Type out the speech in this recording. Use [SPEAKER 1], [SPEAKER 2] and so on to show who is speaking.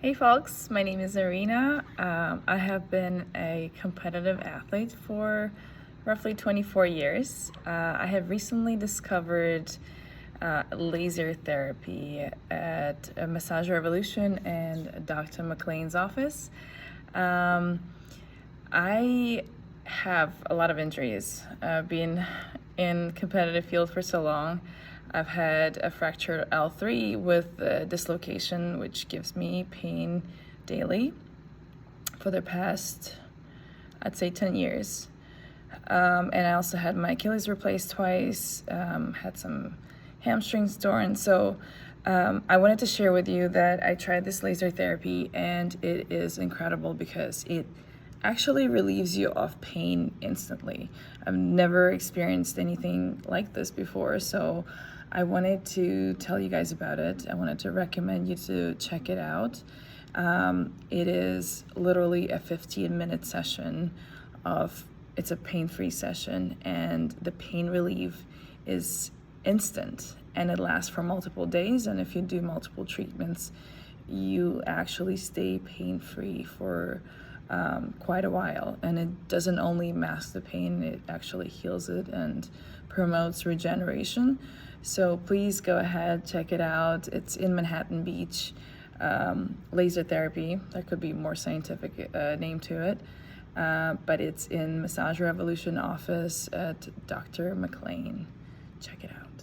[SPEAKER 1] Hey folks, my name is Arina. I have been a competitive athlete for roughly 24 years. I have recently discovered laser therapy at a Massage Revolution and Dr. McLean's office. I have a lot of injuries. Being in competitive field for so long, I've had a fractured L3 with a dislocation, which gives me pain daily for the past, I'd say 10 years. And I also had my Achilles replaced twice, had some hamstrings torn. So I wanted to share with you that I tried this laser therapy and it is incredible because it actually relieves you of pain instantly. I've never experienced anything like this before, so I wanted to tell you guys about it. I wanted to recommend you to check it out. It is literally a 15-minute session it's a pain-free session, and the pain relief is instant, and it lasts for multiple days, and if you do multiple treatments, you actually stay pain-free for quite a while. And it doesn't only mask the pain, it actually heals it and promotes regeneration. So please go ahead, check it out. It's in Manhattan Beach. Laser therapy, there could be more scientific name to it, but it's in Massage Revolution office at Dr. McLean. Check it out.